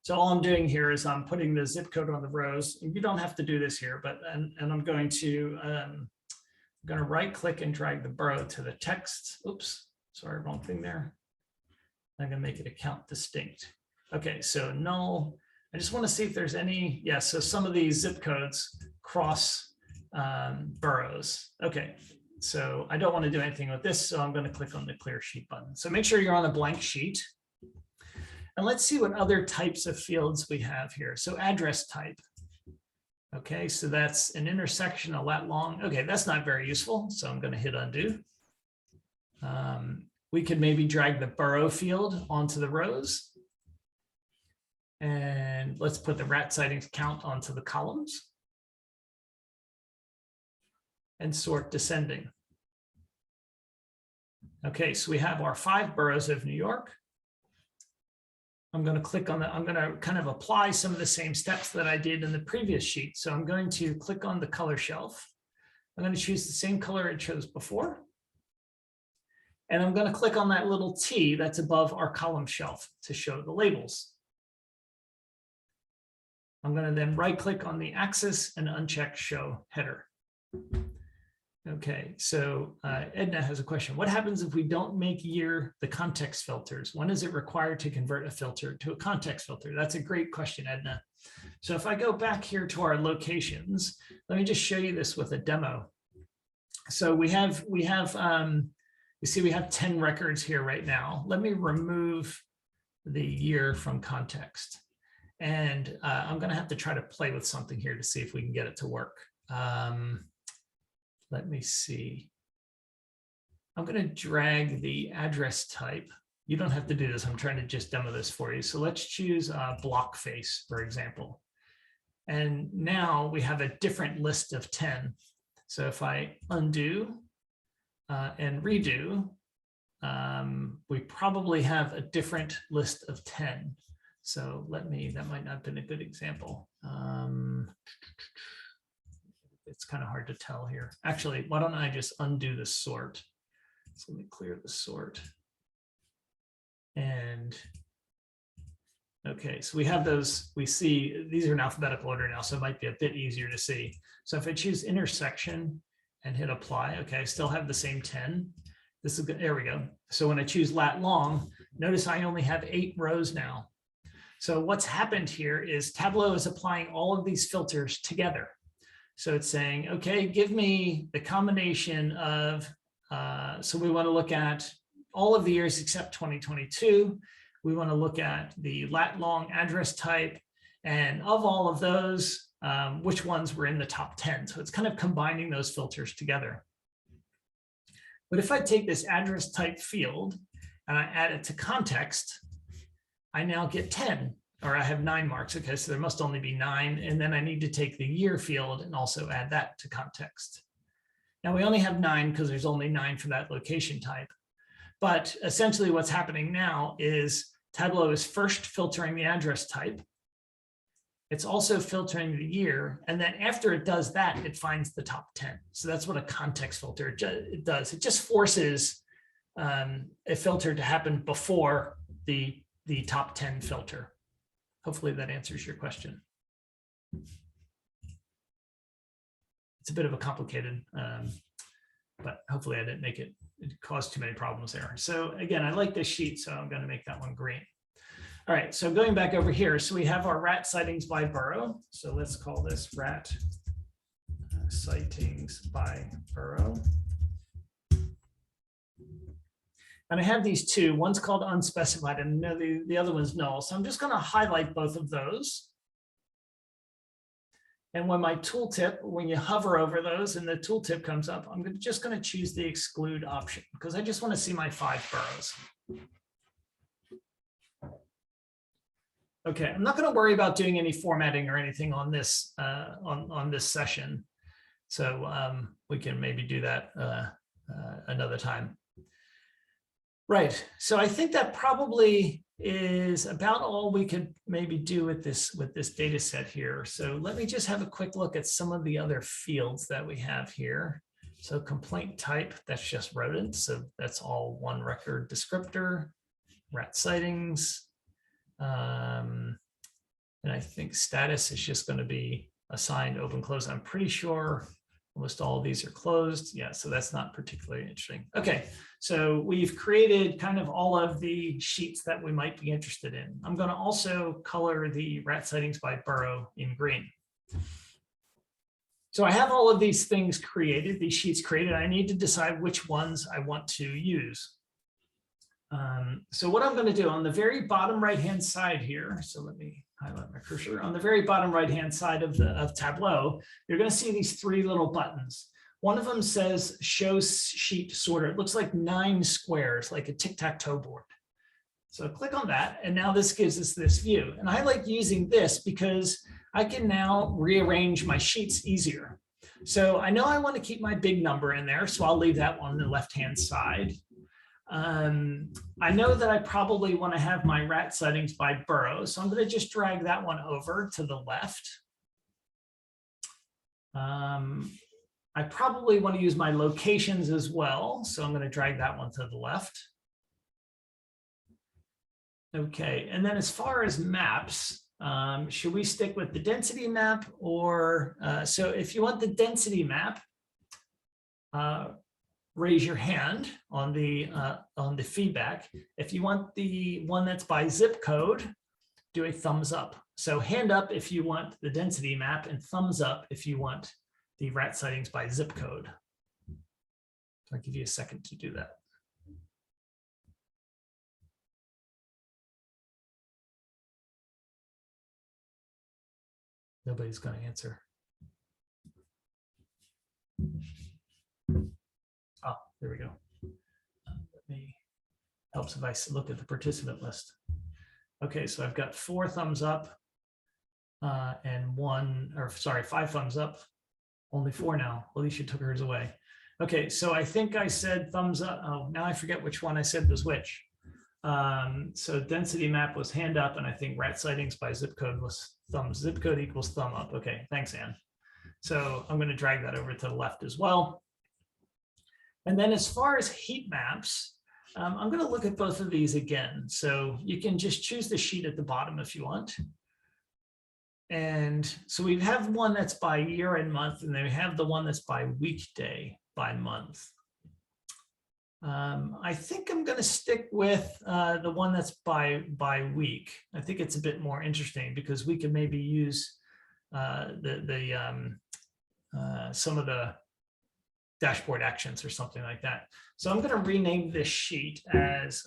So all I'm doing here is I'm putting the zip code on the rows. You don't have to do this here, but and I'm going to right click and drag the borough to the text. Oops, sorry, wrong thing there. I'm going to make it account distinct. Okay, so null. I just want to see if there's any. Yeah, so some of these zip codes cross boroughs. Okay, so I don't want to do anything with this, so I'm going to click on the clear sheet button. So make sure you're on a blank sheet. And let's see what other types of fields we have here. So address type. Okay, so that's an intersection a lat long. Okay, that's not very useful, so I'm going to hit undo. We could maybe drag the borough field onto the rows. And let's put the rat sightings count onto the columns. And sort descending. Okay, so we have our 5 boroughs of New York. I'm going to click on I'm going to kind of apply some of the same steps that I did in the previous sheet. So I'm going to click on the color shelf. I'm going to choose the same color I chose before. And I'm going to click on that little T that's above our column shelf to show the labels. I'm going to then right click on the axis and uncheck show header. Okay, so Edna has a question. What happens if we don't make year the context filters? When is it required to convert a filter to a context filter? That's a great question, Edna. So if I go back here to our locations, let me just show you this with a demo. So we have you see we have 10 records here right now. Let me remove the year from context. And I'm going to have to try to play with something here to see if we can get it to work. Let me see. I'm going to drag the address type. You don't have to do this. I'm trying to just demo this for you. So let's choose block face, for example. And now we have a different list of 10. So if I undo and redo, we probably have a different list of 10. So that might not have been a good example. It's kind of hard to tell here. Actually, why don't I just undo the sort? So let me clear the sort. And okay, so we have those, we see these are in alphabetical order now, so it might be a bit easier to see. So if I choose intersection and hit apply, okay, I still have the same 10. This is good, there we go. So when I choose lat long, notice I only have 8 rows now. So what's happened here is Tableau is applying all of these filters together. So it's saying, okay, give me the combination of, so we want to look at all of the years except 2022. We want to look at the lat long address type, and of all of those, which ones were in the top 10. So it's kind of combining those filters together. But if I take this address type field and I add it to context, I now get 10. Or I have 9 marks. Okay, so there must only be 9. And then I need to take the year field and also add that to context. Now we only have 9 because there's only 9 for that location type. But essentially what's happening now is Tableau is first filtering the address type. It's also filtering the year. And then after it does that, it finds the top 10. So that's what a context filter it does. It just forces a filter to happen before the top 10 filter. Hopefully that answers your question. It's a bit of a complicated, but hopefully I didn't make it cause too many problems there. So again, I like this sheet, so I'm going to make that one green. All right, so going back over here, so we have our rat sightings by borough. So let's call this rat sightings by borough. And I have these two, one's called unspecified and the other one's null. So I'm just going to highlight both of those. And when my tooltip, when you hover over those and the tooltip comes up, I'm just going to choose the exclude option because I just want to see my 5 boroughs. Okay, I'm not going to worry about doing any formatting or anything on this on this session. So we can maybe do that another time. Right, so I think that probably is about all we could maybe do with this data set here. So let me just have a quick look at some of the other fields that we have here. So complaint type, that's just rodent. So that's all one record descriptor, rat sightings. And I think status is just going to be assigned open, close. I'm pretty sure almost all of these are closed. Yeah, so that's not particularly interesting. Okay, so we've created kind of all of the sheets that we might be interested in. I'm going to also color the rat sightings by borough in green. So I have all of these things created, these sheets created. I need to decide which ones I want to use. So what I'm going to do on the very bottom right-hand side here, so let me highlight my cursor. On the very bottom right-hand side of Tableau, you're going to see these 3 little buttons. One of them says show sheet sorter. It looks like 9 squares, like a tic-tac-toe board. So click on that, and now this gives us this view. And I like using this because I can now rearrange my sheets easier. So I know I want to keep my big number in there, so I'll leave that one on the left-hand side. I know that I probably want to have my rat sightings by borough, so I'm going to just drag that one over to the left. I probably want to use my locations as well, so I'm going to drag that one to the left. Okay, and then as far as maps, should we stick with the density map or, so if you want the density map, raise your hand on the feedback. If you want the one that's by zip code, do a thumbs up. So hand up if you want the density map, and thumbs up if you want the rat sightings by zip code. I'll give you a second to do that. Nobody's going to answer. Oh, there we go. Helps if I look at the participant list. Okay, so I've got 4 thumbs up and 5 thumbs up. Only 4 now. Alicia took hers away. Okay, so I think I said thumbs up. Oh, now I forget which one I said was which. So density map was hand up, and I think rat sightings by zip code was zip code equals thumb up. Okay, thanks, Anne. So I'm going to drag that over to the left as well. And then as far as heat maps, I'm going to look at both of these again. So you can just choose the sheet at the bottom if you want. And so we have one that's by year and month, and then we have the one that's by weekday by month. I think I'm going to stick with the one that's by week. I think it's a bit more interesting because we can maybe use some of the dashboard actions or something like that. So I'm going to rename this sheet as,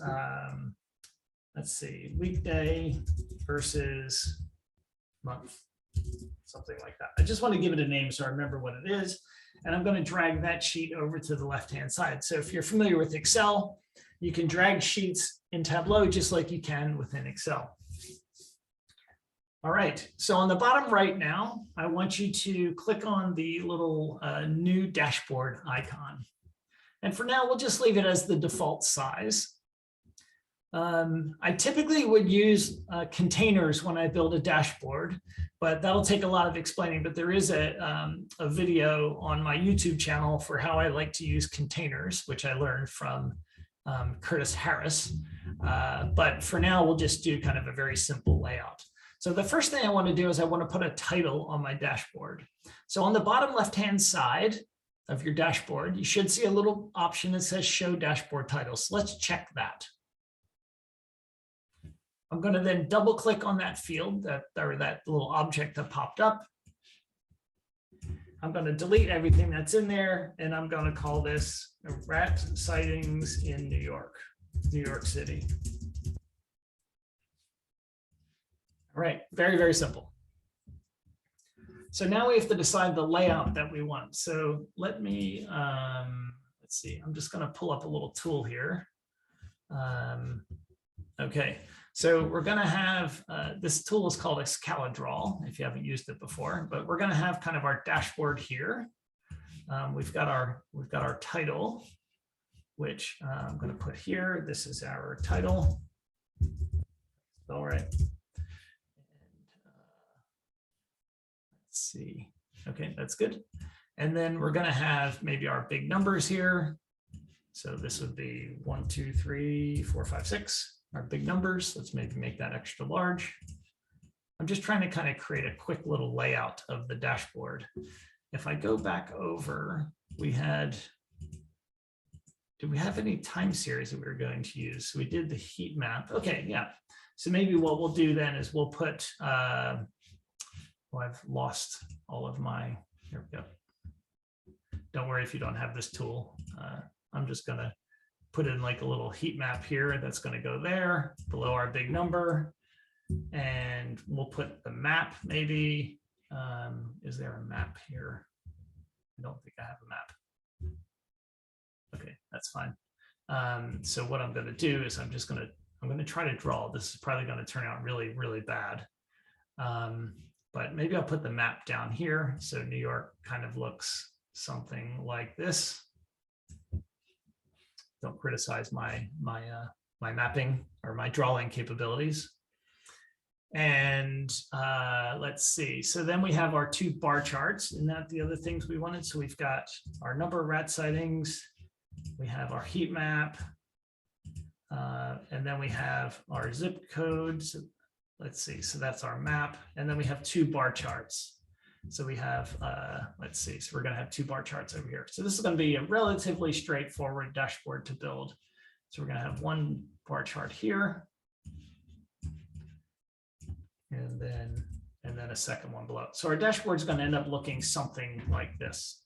let's see, weekday versus month, something like that. I just want to give it a name so I remember what it is. And I'm going to drag that sheet over to the left-hand side. So if you're familiar with Excel, you can drag sheets in Tableau just like you can within Excel. All right, so on the bottom right now, I want you to click on the little new dashboard icon. And for now, we'll just leave it as the default size. I typically would use containers when I build a dashboard, but that'll take a lot of explaining. But there is a video on my YouTube channel for how I like to use containers, which I learned from Curtis Harris. But for now, we'll just do kind of a very simple layout. So the first thing I want to do is I want to put a title on my dashboard. So on the bottom left-hand side of your dashboard, you should see a little option that says show dashboard titles. So let's check that. I'm going to then double click on that field, that little object that popped up. I'm going to delete everything that's in there, and I'm going to call this rat sightings in New York City. All right, very, very simple. So now we have to decide the layout that we want. So let me, let's see, I'm just going to pull up a little tool here. Okay, so we're going to have, this tool is called Categorical, if you haven't used it before, but we're going to have kind of our dashboard here. We've got our title, which I'm going to put here. This is our title. All right. Let's see. Okay, that's good. And then we're going to have maybe our big numbers here. So this would be 1, 2, 3, 4, 5, 6. Our big numbers. Let's maybe make that extra large. I'm just trying to kind of create a quick little layout of the dashboard. If I go back over, did we have any time series that we were going to use? So we did the heat map. Okay, yeah. So maybe what we'll do then is we'll put, well, I've lost all of my, here we go. Don't worry if you don't have this tool. I'm just going to put in like a little heat map here that's going to go there below our big number. And we'll put the map maybe. Is there a map here? I don't think I have a map. Okay, that's fine. So what I'm going to do is I'm going to try to draw. This is probably going to turn out really, really bad. But maybe I'll put the map down here. So New York kind of looks something like this. Don't criticize my mapping or my drawing capabilities. And let's see. So then we have our 2 bar charts. Isn't that the other things we wanted? So we've got our number of rat sightings. We have our heat map. And then we have our zip codes. Let's see. So that's our map. And then we have 2 bar charts. So we have, let's see, so we're going to have 2 bar charts over here. So this is going to be a relatively straightforward dashboard to build. So we're going to have 1 bar chart here, and then a second one below. So our dashboard is going to end up looking something like this.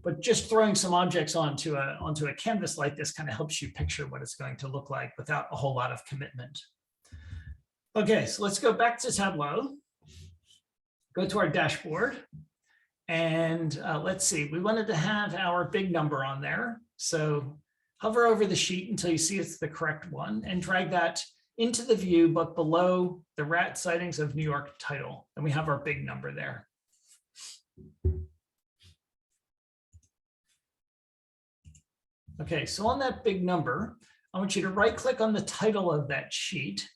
But just throwing some objects onto a canvas like this kind of helps you picture what it's going to look like without a whole lot of commitment. Okay, so let's go back to Tableau. Go to our dashboard, and let's see, we wanted to have our big number on there. So hover over the sheet until you see it's the correct one and drag that into the view, but below the rat sightings of New York title. And we have our big number there. Okay, so on that big number, I want you to right click on the title of that sheet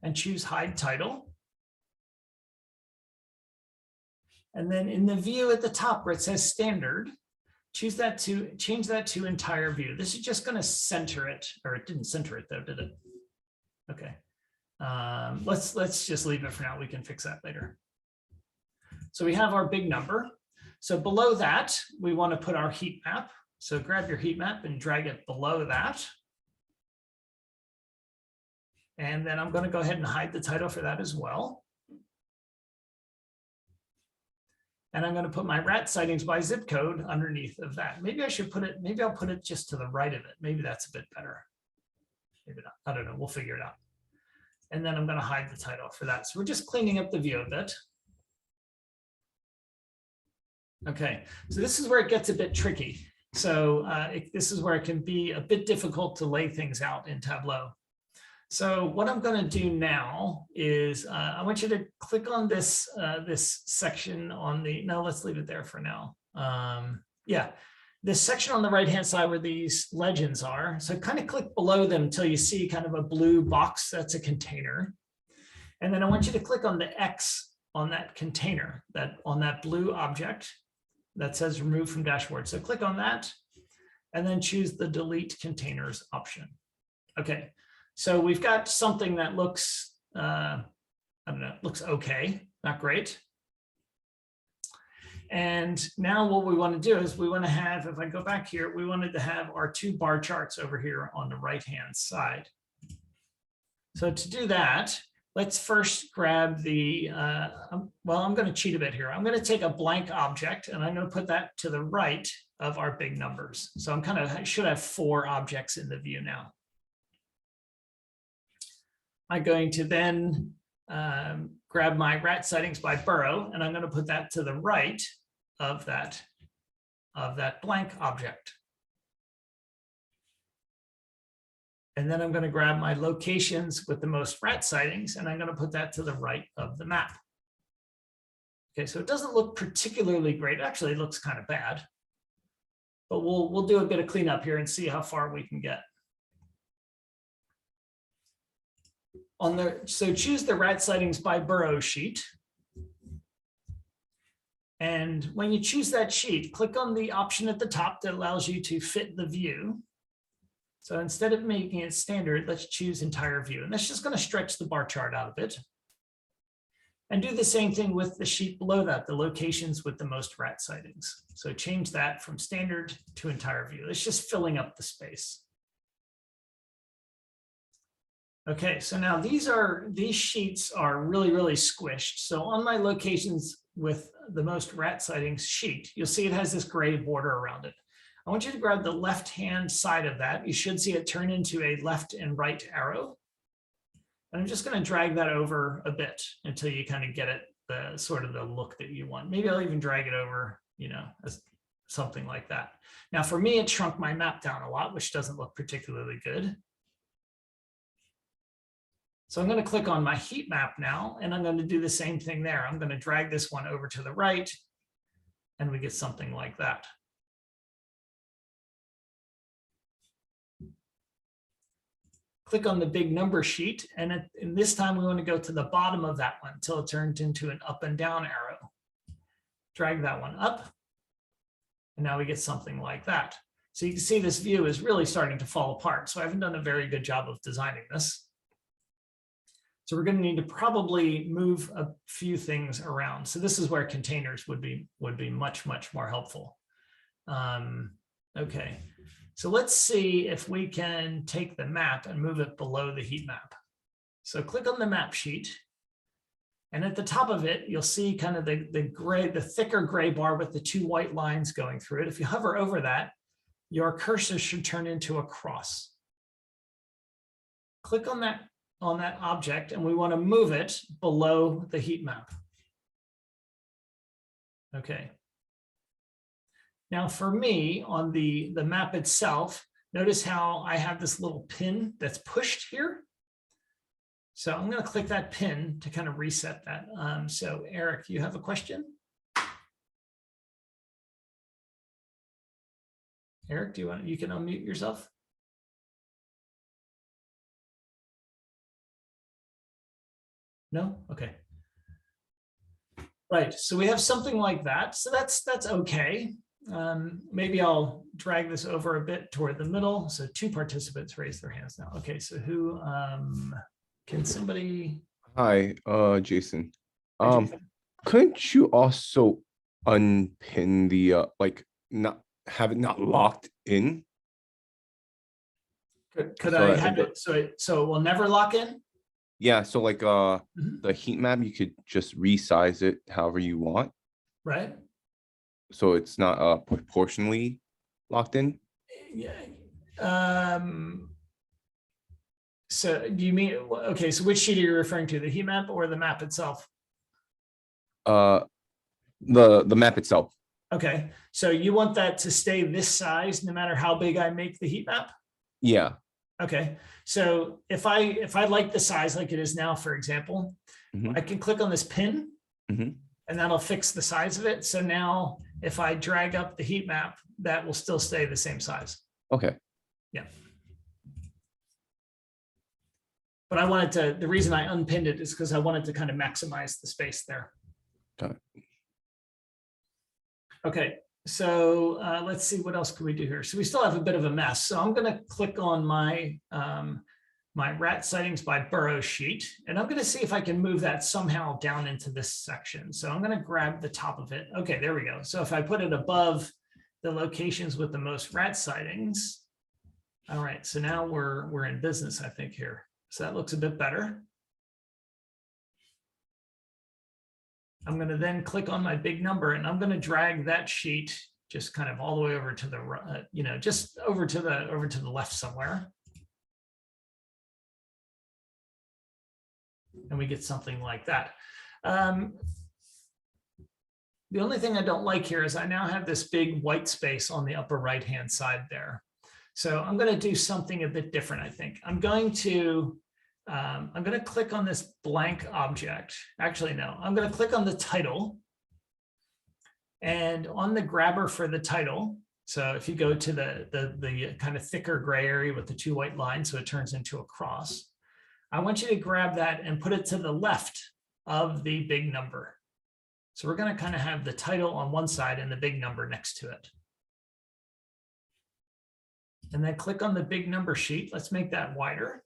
and choose hide title. And then in the view at the top where it says standard, change that to entire view. This is just going to center it, or it didn't center it though, did it? Okay. Let's just leave it for now. We can fix that later. So we have our big number. So below that, we want to put our heat map. So grab your heat map and drag it below that. And then I'm going to go ahead and hide the title for that as well. And I'm going to put my rat sightings by zip code underneath of that. Maybe I should put it, maybe I'll put it just to the right of it. Maybe that's a bit better. Maybe not. I don't know. We'll figure it out. And then I'm going to hide the title for that. So we're just cleaning up the view a bit. Okay, so this is where it gets a bit tricky. So this is where it can be a bit difficult to lay things out in Tableau. So what I'm going to do now is I want you to click on this this section on the, no, let's leave it there for now. Yeah, this section on the right hand side where these legends are. So kind of click below them until you see kind of a blue box that's a container. And then I want you to click on the X on that container, on that blue object that says remove from dashboard. So click on that and then choose the delete containers option. Okay. So we've got something that looks, I don't know, looks okay, not great. And now what we want to do is we want to have, if I go back here, we wanted to have our 2 bar charts over here on the right-hand side. So to do that, let's first grab the, well, I'm going to cheat a bit here. I'm going to take a blank object and I'm going to put that to the right of our big numbers. So I should have 4 objects in the view now. I'm going to then grab my rat sightings by borough, and I'm going to put that to the right of that blank object. And then I'm going to grab my locations with the most rat sightings, and I'm going to put that to the right of the map. Okay, so it doesn't look particularly great. Actually, it looks kind of bad. But we'll do a bit of cleanup here and see how far we can get. So choose the rat sightings by borough sheet. And when you choose that sheet, click on the option at the top that allows you to fit the view. So instead of making it standard, let's choose entire view. And that's just going to stretch the bar chart out a bit. And do the same thing with the sheet below that, the locations with the most rat sightings. So change that from standard to entire view. It's just filling up the space. Okay, so now these sheets are really, really squished. So on my locations with the most rat sightings sheet, you'll see it has this gray border around it. I want you to grab the left-hand side of that. You should see it turn into a left and right arrow. And I'm just going to drag that over a bit until you kind of get it, the sort of the look that you want. Maybe I'll even drag it over, you know, as something like that. Now for me, it shrunk my map down a lot, which doesn't look particularly good. So I'm going to click on my heat map now, and I'm going to do the same thing there. I'm going to drag this one over to the right, and we get something like that. Click on the big number sheet, and this time we want to go to the bottom of that one until it turns into an up and down arrow. Drag that one up, and now we get something like that. So you can see this view is really starting to fall apart. So I haven't done a very good job of designing this. So we're going to need to probably move a few things around. So this is where containers would be much, much more helpful. Okay, so let's see if we can take the map and move it below the heat map. So click on the map sheet. And at the top of it, you'll see kind of the thicker gray bar with the 2 white lines going through it. If you hover over that, your cursor should turn into a cross. Click on that object, and we want to move it below the heat map. Okay. Now for me, on the map itself, notice how I have this little pin that's pushed here. So I'm going to click that pin to kind of reset that. So Eric, you have a question? Eric, you can unmute yourself? No? Okay. Right, so we have something like that. So that's okay. Maybe I'll drag this over a bit toward the middle. So 2 participants raise their hands now. Okay, so who, can somebody? Hi, Jason. Jason. Couldn't you also unpin the not have it not locked in? Could So I have it so it will never lock in? Yeah, so like the heat map, you could just resize it however you want. Right. So it's not proportionally locked in. Yeah. So do you mean, okay, so which sheet are you referring to, the heat map or the map itself? The map itself. Okay, so you want that to stay this size no matter how big I make the heat map? Yeah. Okay, so if I like the size like it is now, for example, I can click on this pin and that'll fix the size of it. So now if I drag up the heat map, that will still stay the same size. Okay. Yeah. But I wanted to, the reason I unpinned it is because I wanted to kind of maximize the space there. Got it. Okay, so let's see, what else can we do here? So we still have a bit of a mess. So I'm going to click on my my rat sightings by borough sheet, and I'm going to see if I can move that somehow down into this section. So I'm going to grab the top of it. Okay, there we go. So if I put it above the locations with the most rat sightings. All right, so now we're in business, I think, here. So that looks a bit better. I'm going to then click on my big number, and I'm going to drag that sheet just kind of all the way over to the just over to the left somewhere. And we get something like that. The only thing I don't like here is I now have this big white space on the upper right-hand side there. So I'm going to do something a bit different, I think. I'm going to click on this blank object. Actually, no, I'm going to click on the title. And on the grabber for the title, so if you go to the kind of thicker gray area with the 2 white lines, so it turns into a cross, I want you to grab that and put it to the left of the big number. So we're going to kind of have the title on one side and the big number next to it. And then click on the big number sheet. Let's make that wider.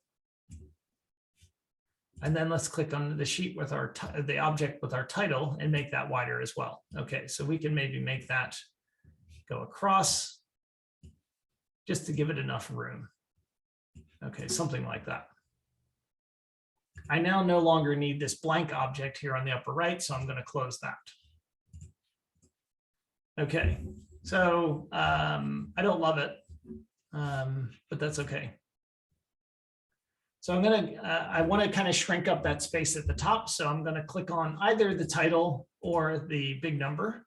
And then let's click on the sheet with the object with our title and make that wider as well. Okay, so we can maybe make that go across just to give it enough room. Okay, something like that. I now no longer need this blank object here on the upper right, so I'm going to close that. Okay, so I don't love it, but that's okay. So I'm going to, I want to kind of shrink up that space at the top. So I'm going to click on either the title or the big number.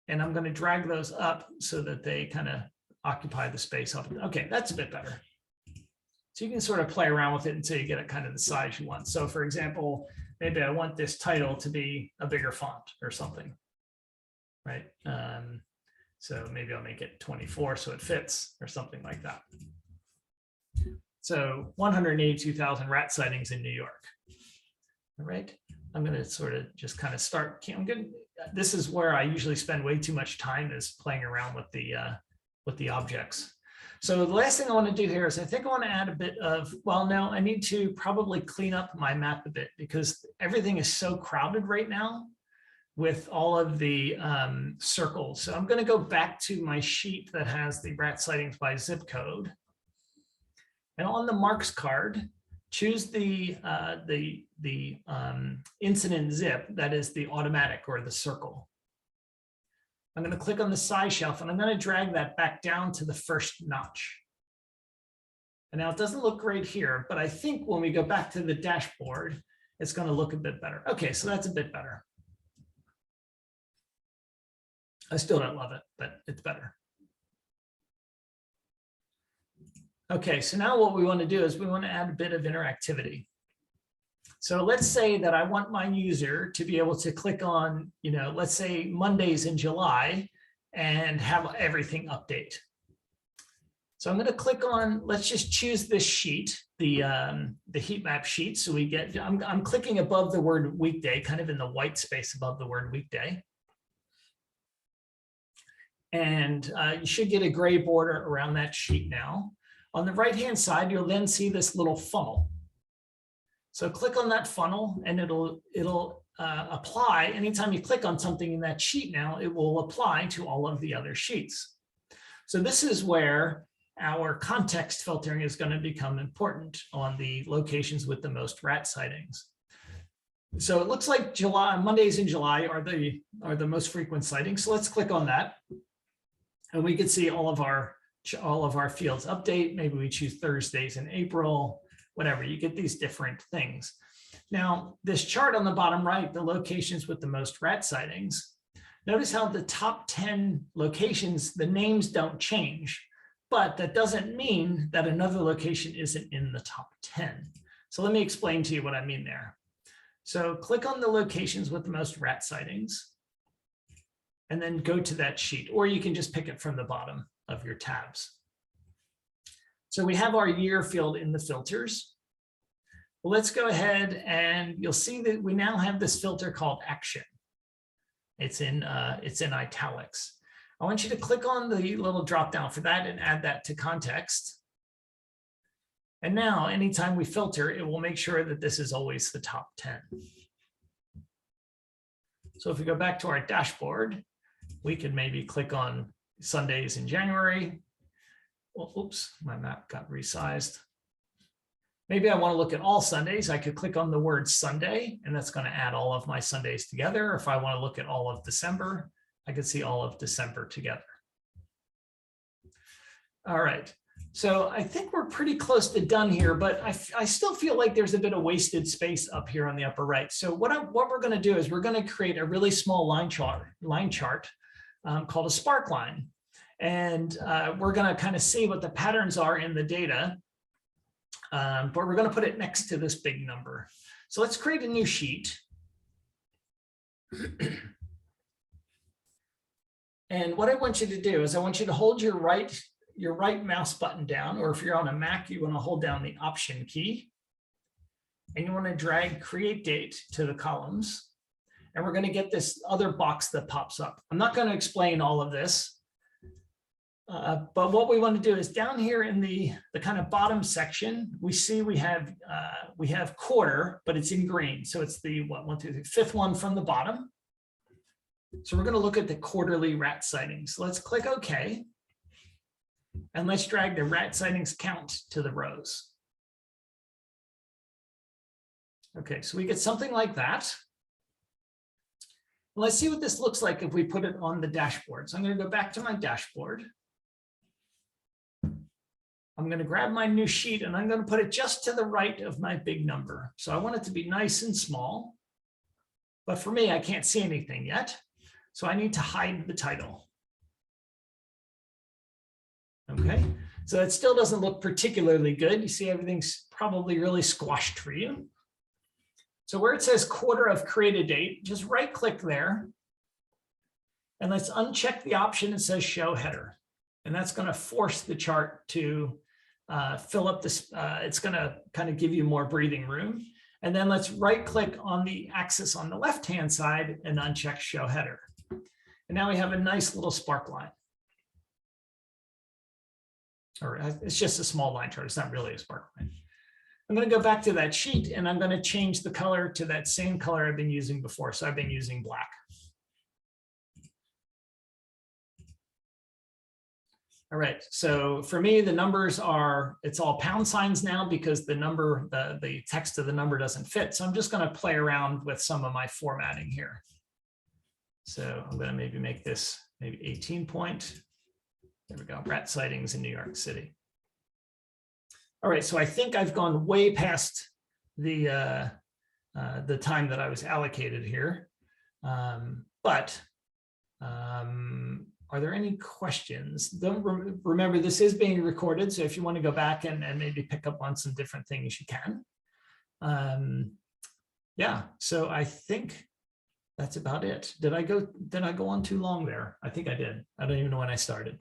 And I'm going to drag those up so that they kind of occupy the space up. Okay, that's a bit better. So you can sort of play around with it until you get it kind of the size you want. So for example, maybe I want this title to be a bigger font or something, right? So maybe I'll make it 24 so it fits or something like that. So 182,000 rat sightings in New York. All right, I'm going to sort of just kind of start. This is where I usually spend way too much time, is playing around with the objects. So the last thing I want to do here is I think I want to add a bit of, well, no, I need to probably clean up my map a bit because everything is so crowded right now with all of the circles. So I'm going to go back to my sheet that has the rat sightings by zip code. And on the marks card, choose the incident zip, that is the automatic or the circle. I'm going to click on the size shelf and I'm going to drag that back down to the first notch. And now it doesn't look great here, but I think when we go back to the dashboard, it's going to look a bit better. Okay, so that's a bit better. I still don't love it, but it's better. Okay, so now what we want to do is we want to add a bit of interactivity. So let's say that I want my user to be able to click on, let's say Mondays in July and have everything update. So I'm going to click on, let's just choose this sheet, the heat map sheet. So we get, I'm clicking above the word weekday, kind of in the white space above the word weekday. And you should get a gray border around that sheet now. On the right-hand side, you'll then see this little funnel. So click on that funnel and it'll apply. Anytime you click on something in that sheet now, it will apply to all of the other sheets. So this is where our context filtering is going to become important on the locations with the most rat sightings. So it looks like Mondays in July are the most frequent sightings. So let's click on that. And we can see all of our fields update. Maybe we choose Thursdays in April, whatever. You get these different things. Now, this chart on the bottom right, the locations with the most rat sightings, notice how the top 10 locations, the names don't change, but that doesn't mean that another location isn't in the top 10. So let me explain to you what I mean there. So click on the locations with the most rat sightings and then go to that sheet, or you can just pick it from the bottom of your tabs. So we have our year field in the filters. Well, let's go ahead and you'll see that we now have this filter called action. It's in italics. I want you to click on the little drop down for that and add that to context. And now anytime we filter, it will make sure that this is always the top 10. So if we go back to our dashboard, we can maybe click on Sundays in January. Well, oops, my map got resized. Maybe I want to look at all Sundays. I could click on the word Sunday, and that's going to add all of my Sundays together. If I want to look at all of December, I could see all of December together. All right. So I think we're pretty close to done here, but I still feel like there's a bit of wasted space up here on the upper right. So what we're going to do is we're going to create a really small line chart called a spark line. And we're going to kind of see what the patterns are in the data, but we're going to put it next to this big number. So let's create a new sheet. And what I want you to do is I want you to hold your right mouse button down, or if you're on a Mac, you want to hold down the Option key. And you want to drag Create Date to the columns. And we're going to get this other box that pops up. I'm not going to explain all of this. But what we want to do is down here in the kind of bottom section, we see we have quarter, but it's in green. So it's the fifth one from the bottom. So we're going to look at the quarterly rat sightings. Let's click OK. And let's drag the rat sightings count to the rows. Okay, so we get something like that. Let's see what this looks like if we put it on the dashboard. So I'm going to go back to my dashboard. I'm going to grab my new sheet and I'm going to put it just to the right of my big number. So I want it to be nice and small. But for me, I can't see anything yet. So I need to hide the title. Okay, so it still doesn't look particularly good. You see everything's probably really squashed for you. So where it says quarter of created date, just right click there. And let's uncheck the option that says show header. And that's going to force the chart to fill up this. It's going to kind of give you more breathing room. And then let's right click on the axis on the left-hand side and uncheck show header. And now we have a nice little spark line. or it's just a small line chart. It's not really a spark line. I'm going to go back to that sheet and I'm going to change the color to that same color I've been using before. So I've been using black. All right, so for me, the numbers are, it's all pound signs now because the number, the text of the number doesn't fit. So I'm just going to play around with some of my formatting here. So I'm going to maybe make this maybe 18 point. There we go, rat sightings in New York City. All right, so I think I've gone way past the time that I was allocated here. Are there any questions? Remember, this is being recorded, so if you want to go back and maybe pick up on some different things, you can. Yeah, so I think that's about it. Did I go on too long there? I think I did. I don't even know when I started.